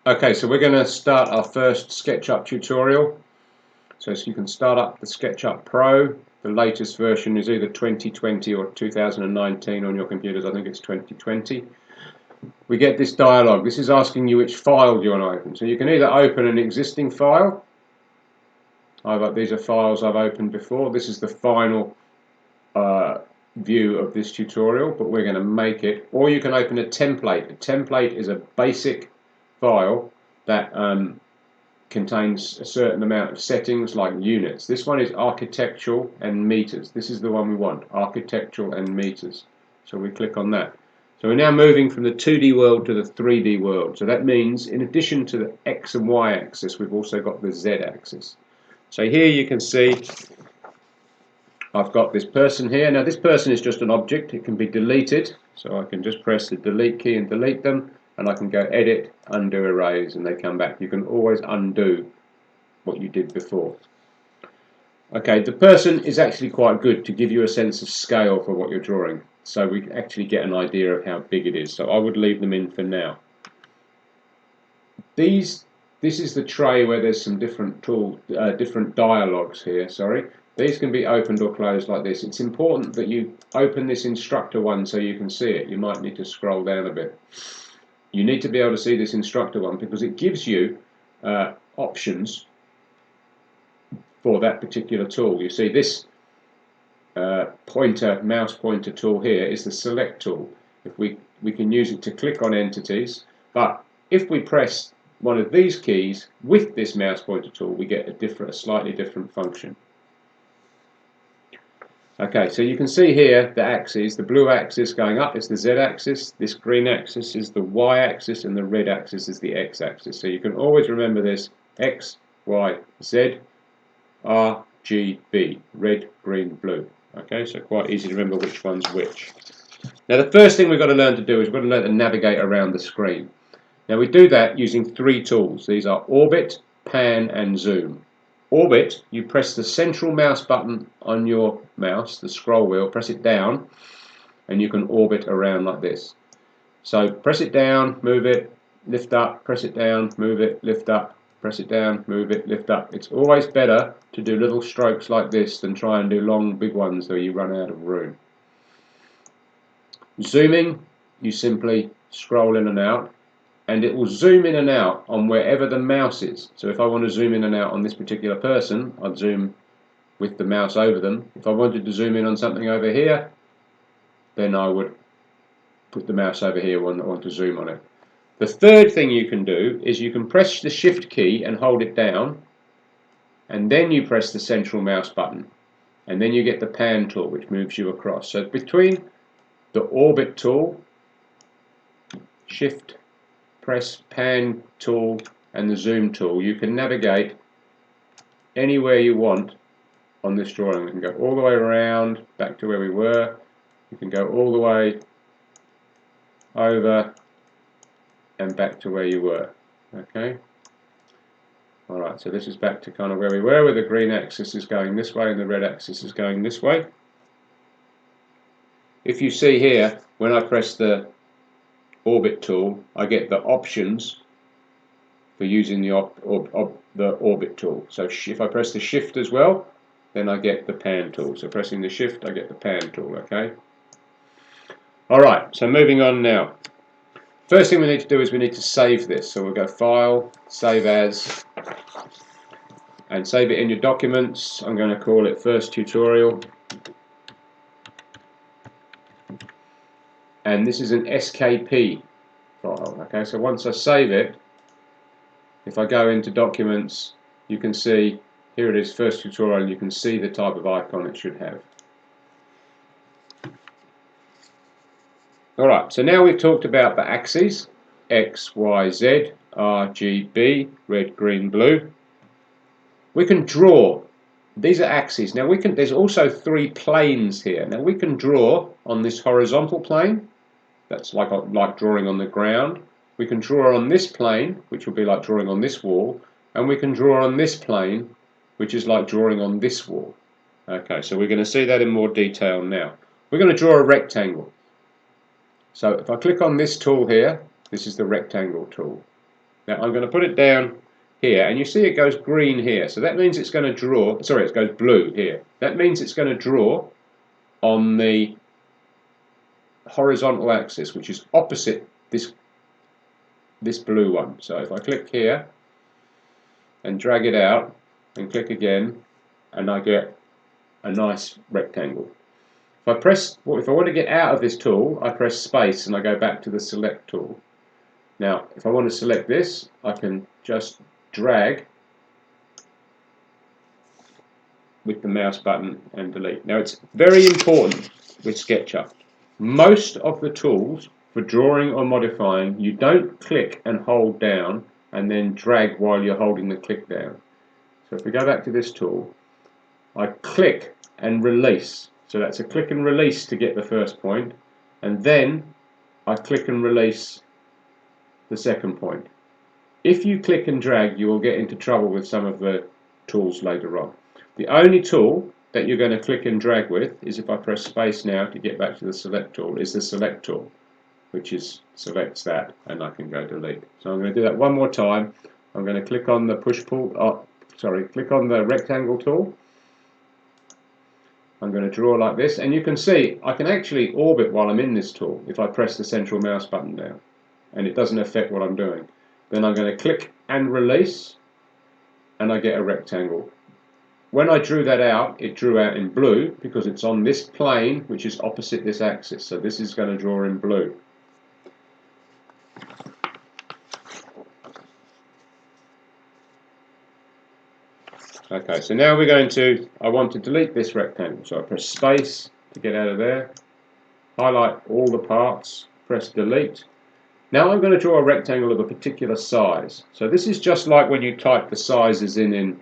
Okay, so we're going to start our first SketchUp tutorial. So you can start up the SketchUp Pro. The latest version is either 2020 or 2019 on your computers. I think it's 2020. We get this dialog. This is asking you which file you want to open. So you can either open an existing file. These are files I've opened before. This is the final view of this tutorial, but we're going to make it. Or you can open a template. A template is a basic file that contains a certain amount of settings like units. This one is architectural and meters. This is the one we want, architectural and meters. So we click on that. So we're now moving from the 2D world to the 3D world. So that means in addition to the X and Y axis, we've also got the Z axis. So here you can see I've got this person here. Now this person is just an object. It can be deleted. So I can just press the delete key and delete them. And I can go edit, undo, erase, and they come back. You can always undo what you did before. Okay, the person is actually quite good to give you a sense of scale for what you're drawing. So we actually get an idea of how big it is. So I would leave them in for now. This is the tray where there's some different different dialogues here. Sorry, these can be opened or closed like this. It's important that you open this instructor one so you can see it. You might need to scroll down a bit. You need to be able to see this instructor one because it gives you options for that particular tool. You see this mouse pointer tool here is the select tool. If we can use it to click on entities, but if we press one of these keys with this mouse pointer tool, we get a slightly different function. Okay, so you can see here the axes. The blue axis going up is the Z-axis, this green axis is the Y-axis, and the red axis is the X-axis. So you can always remember this: X, Y, Z, R, G, B, red, green, blue. Okay, so quite easy to remember which one's which. Now the first thing we've got to learn to do is we've got to learn to navigate around the screen. Now we do that using three tools. These are Orbit, Pan, and Zoom. Orbit, you press the central mouse button on your mouse, the scroll wheel, press it down, and you can orbit around like this. So press it down, move it, lift up, press it down, move it, lift up, press it down, move it, lift up. It's always better to do little strokes like this than try and do long, big ones where you run out of room. Zooming, you simply scroll in and out, and it will zoom in and out on wherever the mouse is. So if I want to zoom in and out on this particular person, I'd zoom with the mouse over them. If I wanted to zoom in on something over here, then I would put the mouse over here when I want to zoom on it. The third thing you can do is you can press the shift key and hold it down, and then you press the central mouse button, and then you get the pan tool, which moves you across. So between the orbit tool, shift, press, pan tool, and the zoom tool, you can navigate anywhere you want on this drawing. We can go all the way around back to where we were. You can go all the way over and back to where you were. Okay. Alright, so this is back to kind of where we were, where the green axis is going this way and the red axis is going this way. If you see here, when I press the orbit tool, I get the options for using the orbit tool. So if I press the shift as well, then I get the pan tool. So pressing the shift, I get the pan tool. Okay. Alright, so moving on now. First thing we need to do is we need to save this. So we'll go File, Save As, and save it in your documents. I'm going to call it First Tutorial. And this is an SKP file. Okay, so once I save it, if I go into Documents, you can see here it is, First Tutorial, and you can see the type of icon it should have. Alright, so now we've talked about the axes, X, Y, Z, R, G, B, red, green, blue. We can draw. These are axes. Now there's also three planes here. Now we can draw on this horizontal plane. That's like drawing on the ground. We can draw on this plane, which will be like drawing on this wall. And we can draw on this plane, which is like drawing on this wall. Okay, so we're going to see that in more detail now. We're going to draw a rectangle. So if I click on this tool here, this is the rectangle tool. Now I'm going to put it down here, and you see it goes green here, so that means it's going to draw, sorry, it goes blue here. That means it's going to draw on the horizontal axis, which is opposite this blue one. So if I click here and drag it out and click again, and I get a nice rectangle. If I want to get out of this tool, I press space and I go back to the select tool. Now, if I want to select this, I can just drag with the mouse button and delete. Now, it's very important with SketchUp. Most of the tools for drawing or modifying, you don't click and hold down and then drag while you're holding the click down. So if we go back to this tool, I click and release. So that's a click and release to get the first point, and then I click and release the second point. If you click and drag, you will get into trouble with some of the tools later on. The only tool that you're going to click and drag with is, if I press space now to get back to the select tool, is the select tool, which selects that, and I can go delete. So I'm going to do that one more time. I'm going to click on the click on the rectangle tool. I'm going to draw like this, and you can see I can actually orbit while I'm in this tool if I press the central mouse button down, and it doesn't affect what I'm doing. Then I'm going to click and release, and I get a rectangle. When I drew that out, it drew out in blue because it's on this plane which is opposite this axis, so this is going to draw in blue. Okay, so now I want to delete this rectangle, so I press space to get out of there, highlight all the parts, press delete. Now I'm going to draw a rectangle of a particular size. So this is just like when you type the sizes in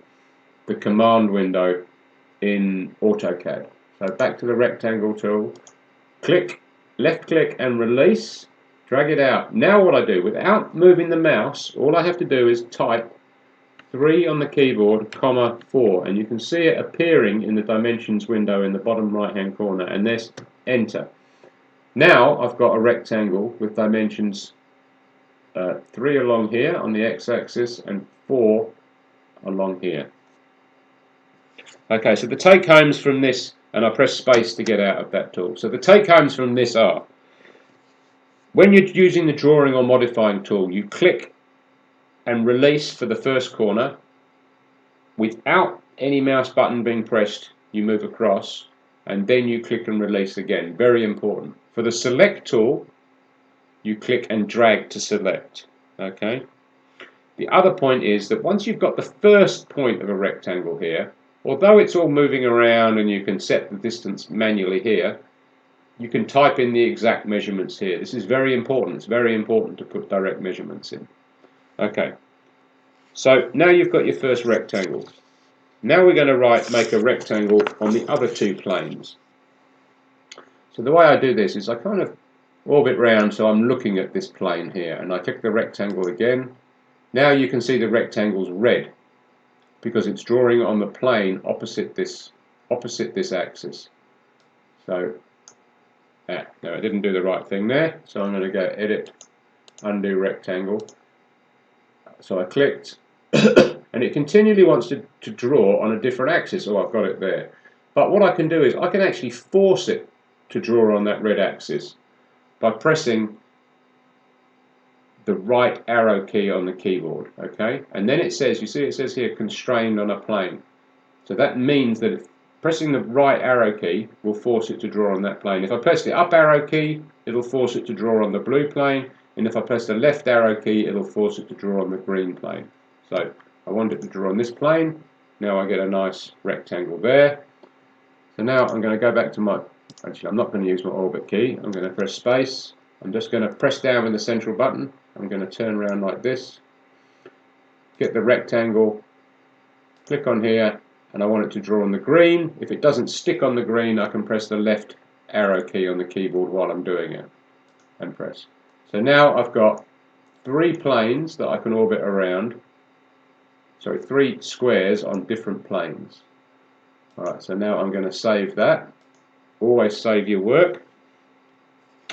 the command window in AutoCAD. So back to the rectangle tool, left click and release, drag it out. Now what I do, without moving the mouse, all I have to do is type 3 on the keyboard, comma 4, and you can see it appearing in the dimensions window in the bottom right hand corner, and there's enter. Now I've got a rectangle with dimensions 3 along here on the x-axis and 4 along here. Okay, so the take-homes from this, and I press space to get out of that tool. So the take-homes from this are, when you're using the drawing or modifying tool, you click and release for the first corner. Without any mouse button being pressed, you move across, and then you click and release again. Very important. For the select tool, you click and drag to select. Okay. The other point is that once you've got the first point of a rectangle here, although it's all moving around and you can set the distance manually here, you can type in the exact measurements here. This is very important. It's very important to put direct measurements in. Okay. So now you've got your first rectangle. Now we're going to make a rectangle on the other two planes. So the way I do this is I kind of orbit round so I'm looking at this plane here, and I click the rectangle again. Now you can see the rectangle's red because it's drawing on the plane opposite this axis. So no, I didn't do the right thing there, so I'm going to go edit, undo rectangle. So I clicked and it continually wants to draw on a different axis. Oh, I've got it there. But what I can do is I can actually force it to draw on that red axis by pressing the right arrow key on the keyboard, okay? And then it says, you see it says here, constrained on a plane. So that means that if pressing the right arrow key will force it to draw on that plane. If I press the up arrow key, it'll force it to draw on the blue plane. And if I press the left arrow key, it'll force it to draw on the green plane. So I want it to draw on this plane. Now I get a nice rectangle there. So now I'm going to go back to actually I'm not going to use my orbit key. I'm going to press space. I'm just going to press down with the central button. I'm going to turn around like this, get the rectangle, click on here, and I want it to draw on the green. If it doesn't stick on the green, I can press the left arrow key on the keyboard while I'm doing it and press. So now I've got 3 planes that I can orbit around. Sorry, 3 squares on different planes. Alright, so now I'm going to save that. Always save your work.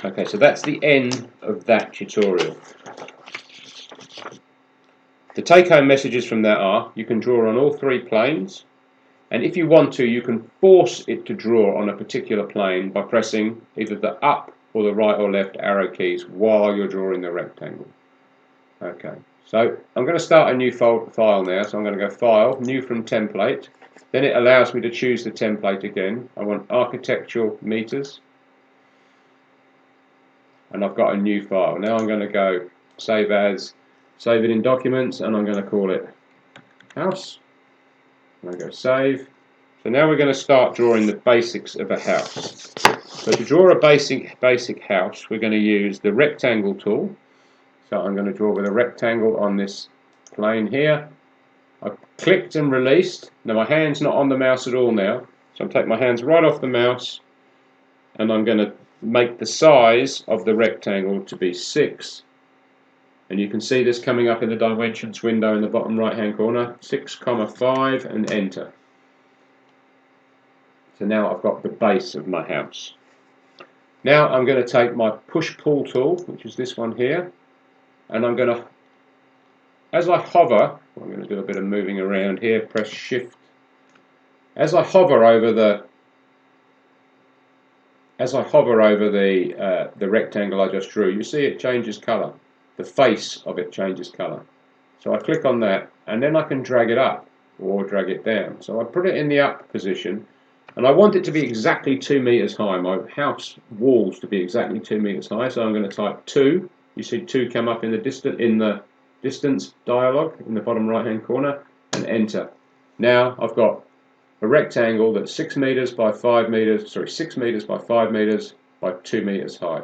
Okay, so that's the end of that tutorial. The take-home messages from that are you can draw on all three planes, and if you want to, you can force it to draw on a particular plane by pressing either the up or the right or left arrow keys while you're drawing the rectangle. Okay, so I'm going to start a new file now, so I'm going to go File, New from Template. Then it allows me to choose the template again. I want architectural meters, and I've got a new file. Now I'm going to go Save As, save it in Documents, and I'm going to call it House. I'm going to go Save. So now we're going to start drawing the basics of a house. So to draw a basic house, we're going to use the rectangle tool. So I'm going to draw with a rectangle on this plane here. I've clicked and released. Now my hand's not on the mouse at all now. So I'm taking my hands right off the mouse, and I'm going to make the size of the rectangle to be 6. And you can see this coming up in the dimensions window in the bottom right hand corner, 6,5, and enter. So now I've got the base of my house. Now I'm going to take my push-pull tool, which is this one here, and I'm going to, as I hover, I'm going to do a bit of moving around here, press Shift. As I hover over the rectangle I just drew, you see it changes colour. The face of it changes colour. So I click on that, and then I can drag it up or drag it down. So I put it in the up position, and I want it to be exactly 2 meters high. My house walls to be exactly 2 meters high. So I'm going to type 2. You see 2 come up in the distance dialog in the bottom right hand corner, and enter. Now I've got a rectangle that's 6 meters by 5 meters. Sorry, 6 meters by 5 meters by 2 meters high.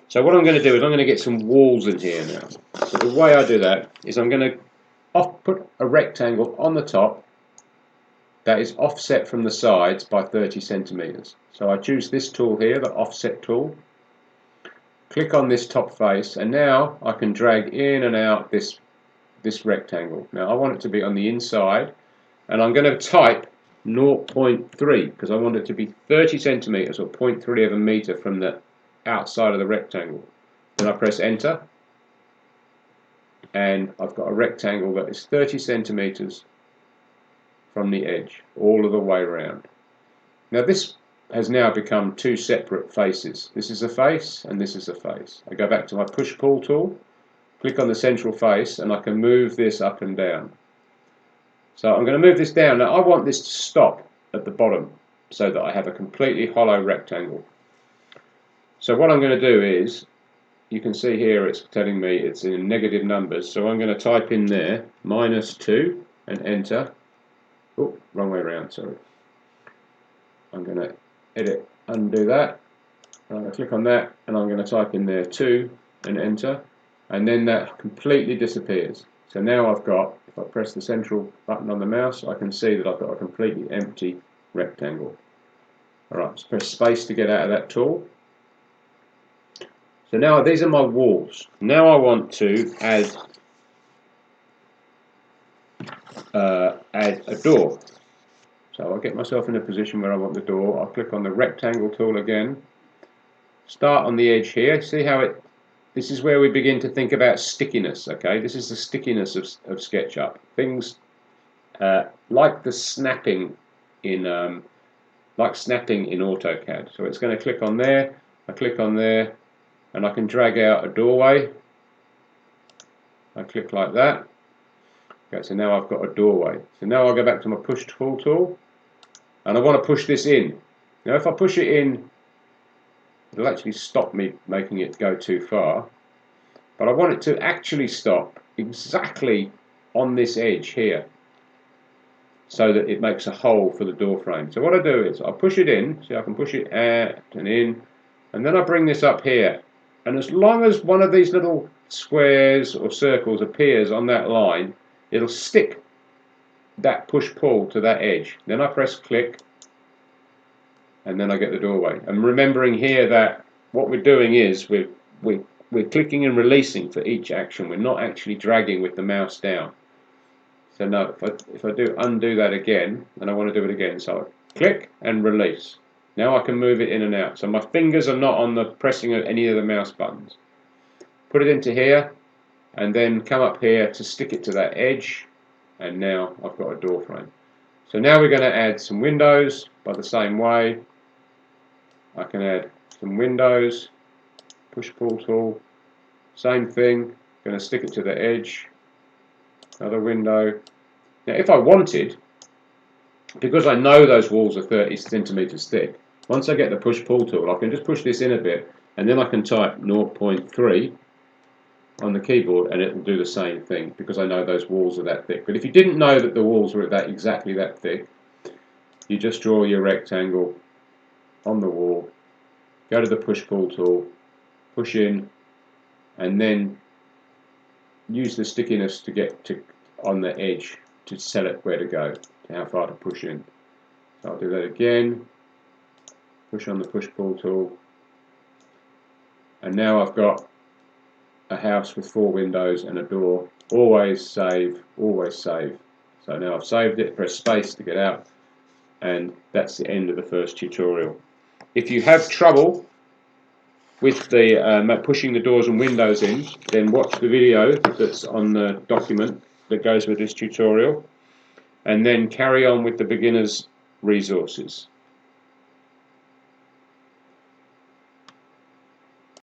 So what I'm going to do is I'm going to get some walls in here now. So the way I do that is I'm going to put a rectangle on the top that is offset from the sides by 30 centimeters. So I choose this tool here, the offset tool. Click on this top face, and now I can drag in and out this rectangle. Now I want it to be on the inside, and I'm going to type 0.3 because I want it to be 30 centimeters or 0.3 of a meter from the outside of the rectangle. Then I press enter, and I've got a rectangle that is 30 centimeters from the edge all of the way around. Now this has now become 2 separate faces. This is a face and this is a face. I go back to my push-pull tool, click on the central face, and I can move this up and down. So I'm going to move this down. Now I want this to stop at the bottom so that I have a completely hollow rectangle. So what I'm going to do is, you can see here it's telling me it's in negative numbers, so I'm going to type in there -2 and enter. Oh, wrong way around, sorry. I'm going to undo that. I'm going to click on that, and I'm going to type in there 2 and enter, and then that completely disappears. So now I've got, if I press the central button on the mouse, I can see that I've got a completely empty rectangle. Alright, let's press space to get out of that tool. So now these are my walls. Now I want to add a door. So I'll get myself in a position where I want the door. I'll click on the rectangle tool again. Start on the edge here. See how this is where we begin to think about stickiness. Okay, this is the stickiness of SketchUp. Things like the snapping in AutoCAD. So it's going to click on there. I click on there, and I can drag out a doorway. I click like that. Okay, so now I've got a doorway. So now I'll go back to my push-pull tool, and I want to push this in. Now if I push it in, it'll actually stop me making it go too far. But I want it to actually stop exactly on this edge here, so that it makes a hole for the door frame. So what I do is I push it in, see I can push it out and in, and then I bring this up here. And as long as one of these little squares or circles appears on that line, it'll stick that push-pull to that edge. Then I press click, and then I get the doorway. And remembering here that what we're doing is we're clicking and releasing for each action. We're not actually dragging with the mouse down. So now if I do undo that again, and I want to do it again, so I click and release. Now I can move it in and out. So my fingers are not on the pressing of any of the mouse buttons. Put it into here, and then come up here to stick it to that edge, and now I've got a door frame. So now we're going to add some windows by the same way. I can add some windows, push-pull tool, same thing, going to stick it to the edge, another window. Now if I wanted, because I know those walls are 30 centimeters thick, once I get the push-pull tool, I can just push this in a bit, and then I can type 0.3 on the keyboard, and it will do the same thing because I know those walls are that thick. But if you didn't know that the walls were exactly that thick, you just draw your rectangle on the wall, go to the push-pull tool, push in, and then use the stickiness to get to on the edge to tell it where to go, to how far to push in. So I'll do that again, push on the push-pull tool, and now I've got a house with 4 windows and a door. Always save, always save. So now I've saved it, press space to get out, and that's the end of the first tutorial. If you have trouble with the pushing the doors and windows in, then watch the video that's on the document that goes with this tutorial, and then carry on with the beginner's resources.